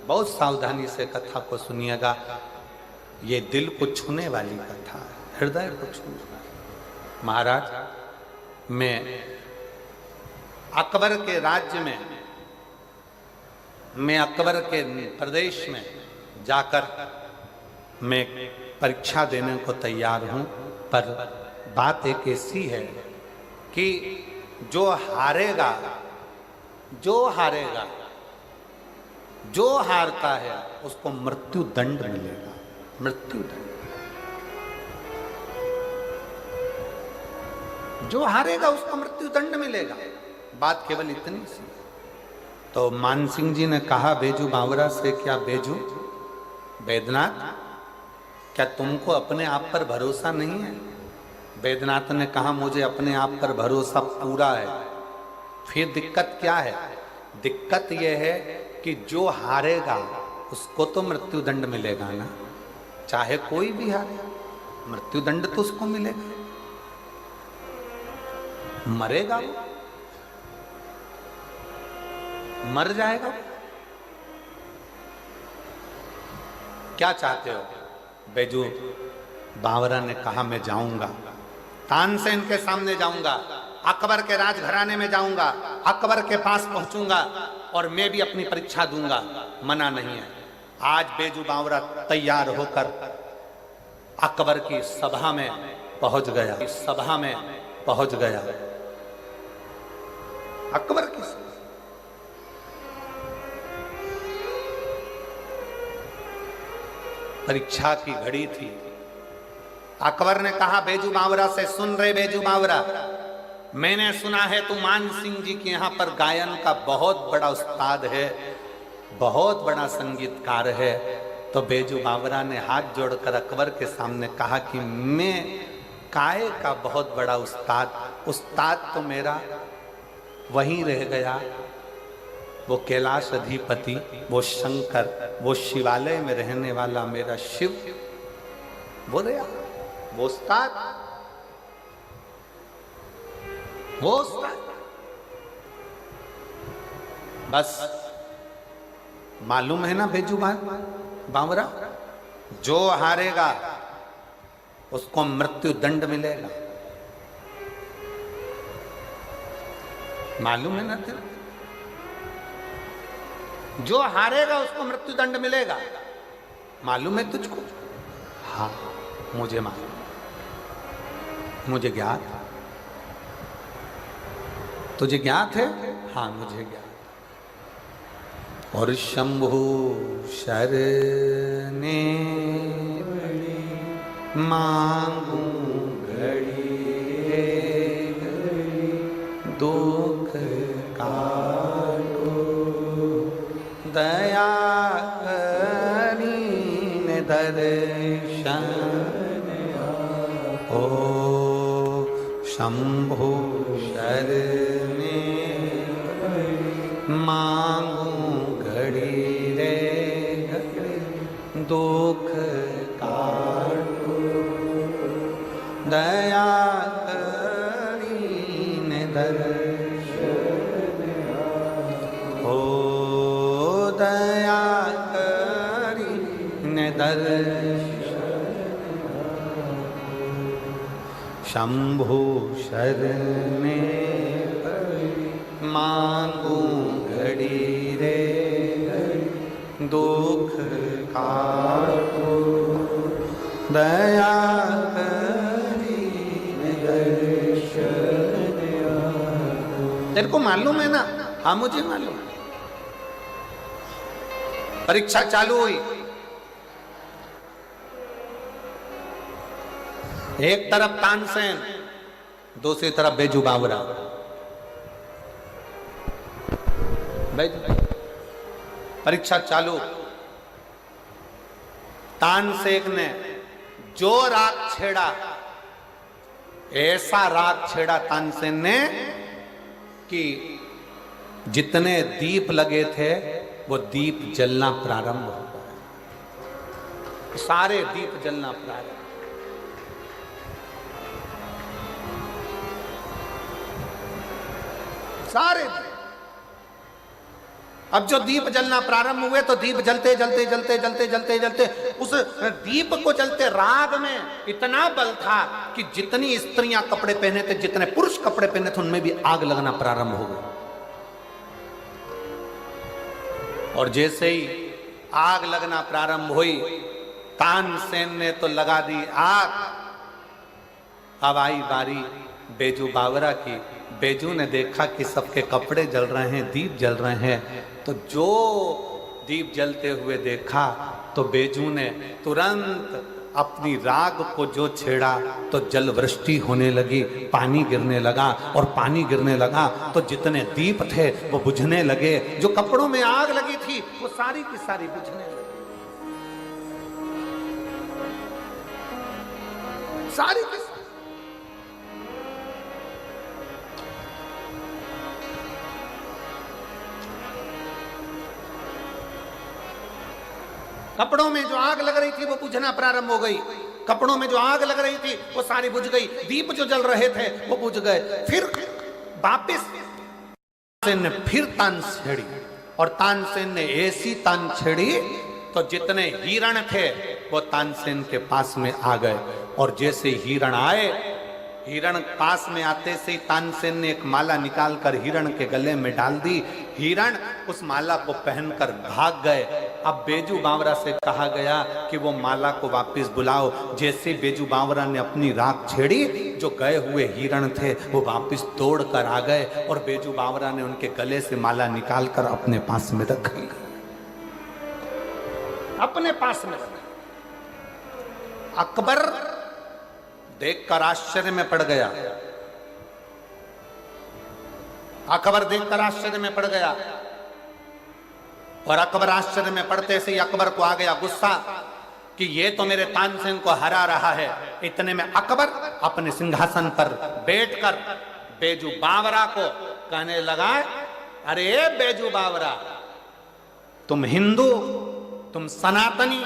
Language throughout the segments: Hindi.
बहुत सावधानी से कथा को सुनिएगा। ये दिल को छूने वाली कथा है, हृदय को छूने वाली। महाराज, मैं अकबर के राज्य में, मैं अकबर के प्रदेश में जाकर मैं परीक्षा देने को तैयार हूं, पर बात एक ऐसी है कि जो हारेगा, जो हारता है उसको मृत्यु दंड मिलेगा, मृत्यु दंड। जो हारेगा उसको मृत्यु दंड मिलेगा। बात केवल इतनी सी। तो मान सिंह जी ने कहा बेजू बावरा से, क्या बेजू बैद्यनाथ, क्या तुमको अपने आप पर भरोसा नहीं है? बैद्यनाथ ने कहा मुझे अपने आप पर भरोसा पूरा है। फिर दिक्कत क्या है? दिक्कत यह है कि जो हारेगा उसको तो मृत्यु दंड मिलेगा ना, चाहे कोई भी हारे, मृत्यु दंड तो उसको मिलेगा। मरेगा वो, मर जाएगा। क्या चाहते हो? बैजू बावरा ने कहा मैं जाऊंगा, तानसेन के सामने जाऊंगा, अकबर के राजघराने में जाऊंगा, अकबर के पास पहुंचूंगा और मैं भी अपनी परीक्षा दूंगा, मना नहीं है। आज बैजू बावरा तैयार होकर अकबर की सभा में पहुंच गया, इस सभा में पहुंच गया। अकबर की परीक्षा की घड़ी थी। अकबर ने कहा बैजू बावरा से, सुन रहे बैजू बावरा, मैंने सुना है तू मान सिंह जी के यहाँ पर गायन का बहुत बड़ा उस्ताद है, बहुत बड़ा संगीतकार है। तो बैजू बावरा ने हाथ जोड़कर अकबर के सामने कहा कि मैं काय का बहुत बड़ा उस्ताद तो मेरा वहीं रह गया, वो कैलाश अधिपति, वो शंकर, वो शिवालय में रहने वाला मेरा शिव, वो रहा, वो उस्ताद, वो उस्ताद। बस मालूम है ना बैजू बावरा, जो हारेगा उसको मृत्यु दंड मिलेगा। मालूम है ना तेरे? जो हारेगा उसको मृत्यु दंड मिलेगा। मालूम है तुझको? हाँ मुझे मालूम, मुझे ज्ञात। तुझे ज्ञात है? हाँ मुझे ज्ञात। और शंभु शरणे मांगू घड़ी दुख काटो, दया करीन दर्शन ओ शंभु शरणे मांगू घड़ी रे दुख काटो, दया करीन दर्शन ओ दया करीन दर्शन। शंभु शरणे मांगू घड़ी रे दुख काटो, दया करीन दर्शन। तेरे को मालूम है ना? हाँ मुझे मालूम। परीक्षा चालू हुई, एक तरफ तानसेन, दूसरी तरफ बैजू बावरा। परीक्षा चालू। तानसेन ने जो राग छेड़ा, ऐसा राग छेड़ा तानसेन ने कि जितने दीप लगे थे वो दीप जलना प्रारंभ हो गए, सारे दीप जलना प्रारंभ। सारे अब जो दीप जलना प्रारंभ हुए तो दीप जलते जलते जलते जलते जलते जलते उस दीप को जलते राग में इतना बल था कि जितनी स्त्रियां कपड़े पहने थे, जितने पुरुष कपड़े पहने थे, उनमें भी आग लगना प्रारंभ हो गई। और जैसे ही आग लगना प्रारंभ हुई, तानसेन ने तो लगा दी आग। अब आई बारी बेजू बावरा की। बेजू ने देखा कि सबके कपड़े जल रहे हैं, दीप जल रहे हैं, तो जो दीप जलते हुए देखा तो बेजू ने तुरंत अपनी राग को जो छेड़ा तो जल वृष्टि होने लगी, पानी गिरने लगा। और पानी गिरने लगा तो जितने दीप थे वो बुझने लगे। जो कपड़ों में आग लगी थी वो सारी की सारी बुझने लगी, सारी की सारी। कपड़ों में जो आग लग रही थी वो बुझना प्रारंभ हो गई। कपड़ों में जो आग लग रही थी वो सारी बुझ गई। दीप जो जल रहे थे वो बुझ गए। फिर वापिस तानसेन ने फिर तान छेड़ी, और तानसेन ने ऐसी तान छेड़ी तो जितने हिरण थे वो तानसेन के पास में आ गए। और जैसे हिरण आए, हिरण पास में आते से ही तानसेन ने एक माला निकालकर हिरण के गले में डाल दी। हिरण उस माला को पहनकर भाग गए। अब बेजू बावरा से कहा गया कि वो माला को वापस बुलाओ। जैसे बेजू बावरा ने अपनी राख छेड़ी, जो गए हुए हिरण थे वो वापस दौड़ कर आ गए और बेजू बावरा ने उनके गले से माला निकालकर अपने पास में रख ली, अपने पास में रख। अकबर देखकर आश्चर्य में पड़ गया। अकबर देखकर आश्चर्य में पड़ गया। और अकबर आश्चर्य में पड़ते से ही अकबर को आ गया गुस्सा कि ये तो मेरे तानसेन को हरा रहा है। इतने में अकबर अपने सिंहासन पर बैठकर बेजू बावरा को कहने लगा, अरे बेजू बावरा, तुम हिंदू, तुम सनातनी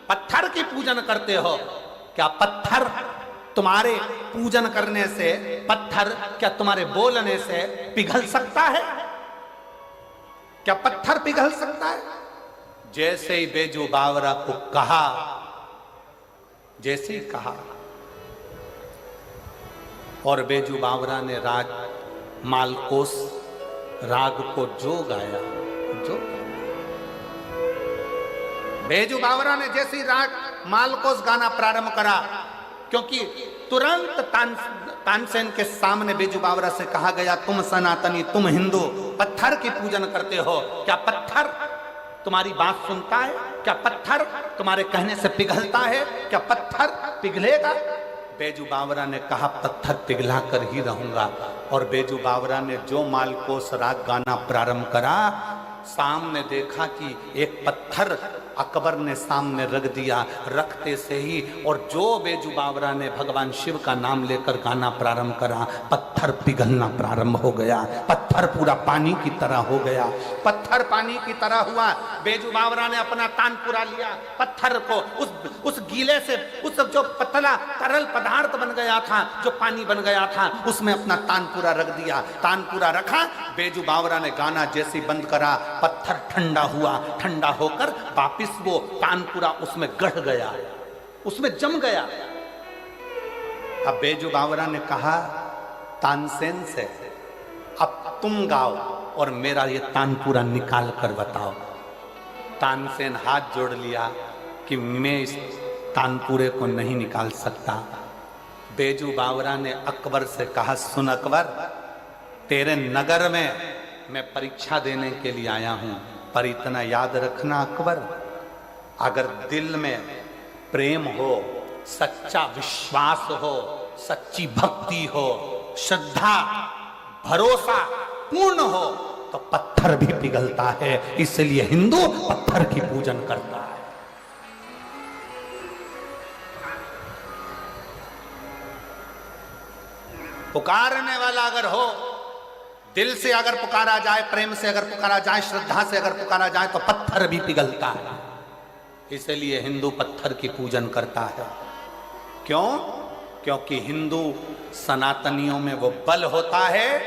पत्थर की पूजन करते हो। क्या पत्थर तुम्हारे पूजन करने से, पत्थर क्या तुम्हारे बोलने से पिघल सकता है? क्या पत्थर पिघल सकता है? जैसे ही बेजू बावरा को कहा, जैसे ही कहा, और बेजू बावरा ने राग मालकोस राग को जो गाया, जो बेजू बावरा ने जैसे ही राग मालकोस गाना प्रारंभ करा, क्योंकि तुरंत तानसेन के सामने बेजू बावरा से कहा गया, तुम सनातनी, तुम हिंदू पत्थर की पूजन करते हो। क्या पत्थर तुम्हारी बात सुनता है? क्या पत्थर तुम्हारे कहने से पिघलता है? क्या पत्थर पिघलेगा? बेजू बावरा ने कहा, पत्थर पिघला कर ही रहूंगा। और बेजू बावरा ने जो मालकोस राग गाना प्रारंभ करा, सामने देखा कि एक पत्थर अकबर ने सामने रख दिया। रखते से ही और जो बेजू बावरा ने भगवान शिव का नाम लेकर गाना प्रारंभ करा, पत्थर पिघलना प्रारंभ हो गया। पत्थर पूरा पानी की तरह हो गया। पत्थर पानी की तरह हुआ। बेजू बावरा ने अपना तानपुरा लिया, पत्थर को उस गीले से, उस जो पतला तरल पदार्थ बन गया था, जो पानी बन गया था, उसमें अपना तानपुरा रख दिया। तानपुरा रखा, बेजू बावरा ने गाना जैसे बंद करा, पत्थर ठंडा हुआ। ठंडा होकर वापिस वो तानपुरा उसमें गढ़ गया, उसमें जम गया। अब बेजू बावरा ने कहा तानसेन से, अब तुम गाओ और मेरा ये तानपुरा निकाल कर बताओ। तानसेन हाथ जोड़ लिया कि मैं इस तानपुरे को नहीं निकाल सकता। बेजू बावरा ने अकबर से कहा, सुन अकबर, तेरे नगर में मैं परीक्षा देने के लिए आया हूं, पर इतना याद रखना अकबर, अगर दिल में प्रेम हो, सच्चा विश्वास हो, सच्ची भक्ति हो, श्रद्धा भरोसा पूर्ण हो, तो पत्थर भी पिघलता है। इसलिए हिंदू पत्थर की पूजन करता है। पुकारने वाला अगर हो, दिल से अगर पुकारा जाए, प्रेम से अगर पुकारा जाए, श्रद्धा से अगर पुकारा जाए, तो पत्थर भी पिघलता है। इसलिए हिंदू पत्थर की पूजन करता है। क्यों? क्योंकि हिंदू सनातनियों में वो बल होता है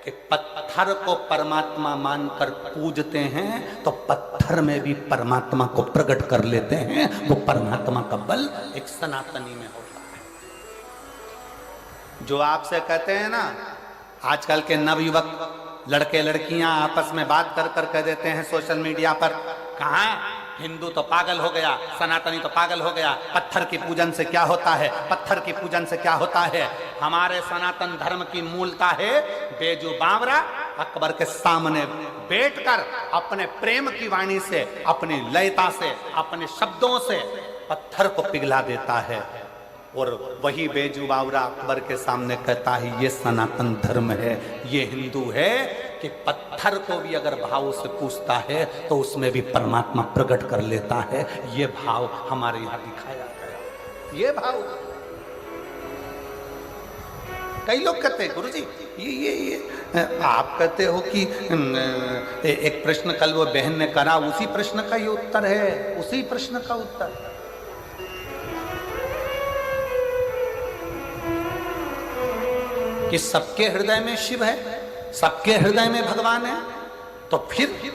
कि कि पत्थर को परमात्मा मानकर पूजते हैं तो पत्थर में भी परमात्मा को प्रकट कर लेते हैं। वो परमात्मा का बल एक सनातनी में होता है। जो आपसे कहते हैं ना, आजकल के नवयुवक लड़के लड़कियां आपस में बात कर कर कह देते हैं सोशल मीडिया पर, कहाँ हिंदू तो पागल हो गया, सनातनी तो पागल हो गया, पत्थर की पूजन से क्या होता है, पत्थर की पूजन से क्या होता है। हमारे सनातन धर्म की मूलता है बेजू बावरा अकबर के सामने बैठकर अपने प्रेम की वाणी से, अपनी लयता से, अपने शब्दों से पत्थर को पिघला देता है। और वही बेजू बावरा अकबर के सामने कहता है ये सनातन धर्म है, ये हिंदू है, कि पत्थर को भी अगर भाव से पूछता है तो उसमें भी परमात्मा प्रकट कर लेता है। ये भाव हमारे यहां दिखाया गया। ये भाव कई लोग कहते हैं गुरुजी ये आप कहते हो कि एक प्रश्न कल वो बहन ने करा, उसी प्रश्न का ये उत्तर है, उसी प्रश्न का उत्तर। कि सबके हृदय में शिव है, सबके हृदय में भगवान है, तो फिर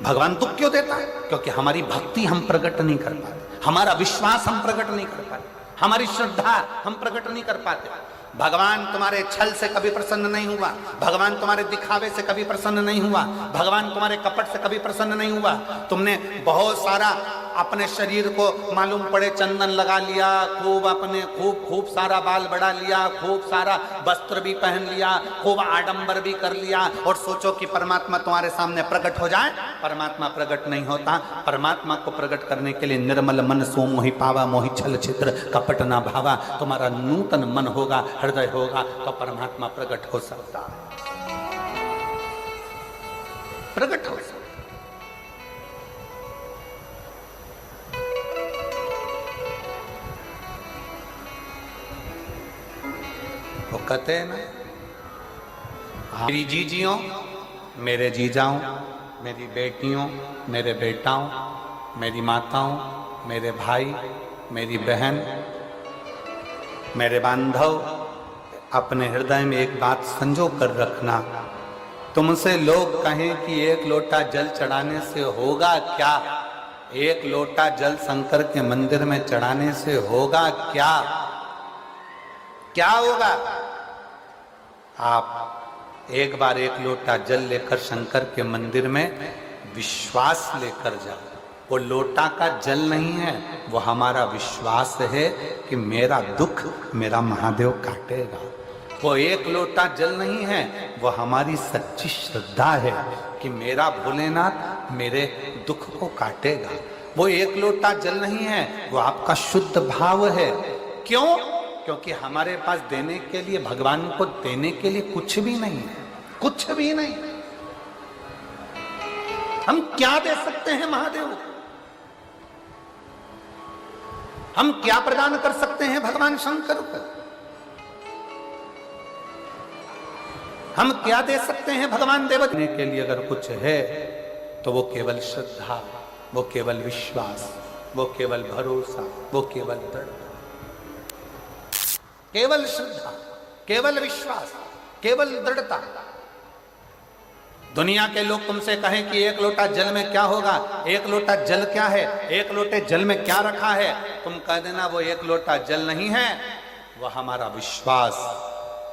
भगवान दुख क्यों देता है? क्योंकि हमारी भक्ति हम प्रकट नहीं कर पाते, हमारा विश्वास हम प्रकट नहीं कर पाते, हमारी श्रद्धा हम प्रकट नहीं कर पाते। भगवान तुम्हारे छल से कभी प्रसन्न नहीं हुआ, भगवान तुम्हारे दिखावे से कभी प्रसन्न नहीं हुआ, भगवान तुम्हारे कपट से कभी प्रसन्न नहीं हुआ। तुमने बहुत सारा अपने शरीर को मालूम पड़े चंदन लगा लिया, खूब अपने खूब सारा बाल बढ़ा लिया, खूब सारा वस्त्र भी पहन लिया, खूब आडंबर भी कर लिया, और सोचो कि परमात्मा तुम्हारे सामने प्रकट हो जाए। परमात्मा प्रकट नहीं होता। परमात्मा को प्रकट करने के लिए निर्मल मन सो मोहि पावा, मोहि छल छिद्र कपट ना भावा। तुम्हारा नूतन मन होगा, हृदय होगा, तो परमात्मा प्रकट हो सकता है, प्रकट हो सकता। वो कहते हैं ना, मेरी जीजियों, मेरे जीजाओं, मेरी बेटियों, मेरे बेटाओं, मेरी माताओं, मेरे भाई, मेरी बहन, मेरे बांधव, अपने हृदय में एक बात संजो कर रखना। तुमसे लोग कहें कि एक लोटा जल चढ़ाने से होगा क्या, एक लोटा जल शंकर के मंदिर में चढ़ाने से होगा क्या, क्या होगा? आप एक बार एक लोटा जल लेकर शंकर के मंदिर में विश्वास लेकर जाओ। वो लोटा का जल नहीं है, वो हमारा विश्वास है कि मेरा दुख मेरा महादेव काटेगा। वो एक लोटा जल नहीं है, वो हमारी सच्ची श्रद्धा है कि मेरा भोलेनाथ मेरे दुख को काटेगा। वो एक लोटा जल नहीं है, वो आपका शुद्ध भाव है। क्यों? क्योंकि हमारे पास देने के लिए, भगवान को देने के लिए कुछ भी नहीं है, कुछ भी नहीं। हम क्या दे सकते हैं महादेव को? हम क्या प्रदान कर सकते हैं भगवान शंकर को? हम क्या दे सकते हैं भगवान देव? देने के लिए अगर कुछ है तो वो केवल श्रद्धा, वो केवल विश्वास, वो केवल भरोसा, वो केवल दृढ़ता। केवल श्रद्धा, केवल विश्वास, केवल दृढ़ता। दुनिया के लोग तुमसे कहें कि एक लोटा जल में क्या होगा, एक लोटा जल क्या है, एक लोटे जल में क्या रखा है, तुम कह देना वो एक लोटा जल नहीं है, वो हमारा विश्वास,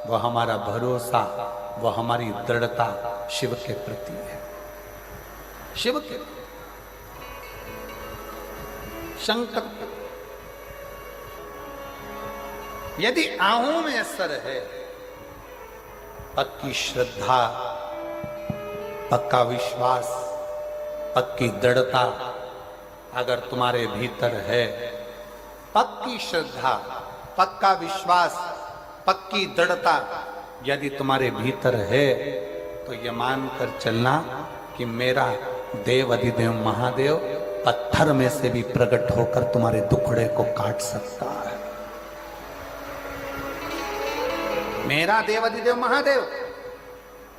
वो हमारा भरोसा, वो हमारी दृढ़ता शिव के प्रति है। शिव के, शंकर। यदि आहू में सर है, पक्की श्रद्धा, पक्का विश्वास, पक्की दृढ़ता अगर तुम्हारे भीतर है, पक्की श्रद्धा, पक्का विश्वास, पक्की दृढ़ता यदि तुम्हारे भीतर है, तो ये मानकर चलना कि मेरा देव अधिदेव महादेव पत्थर में से भी प्रकट होकर तुम्हारे दुखड़े को काट सकता है। मेरा देव अधिदेव महादेव,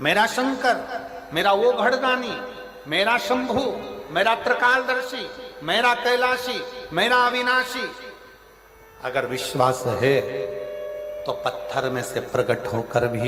मेरा शंकर, मेरा वो घड़दानी, मेरा शंभु, मेरा त्रिकालदर्शी, मेरा कैलाशी, मेरा अविनाशी, अगर विश्वास है तो पत्थर में से प्रकट होकर भी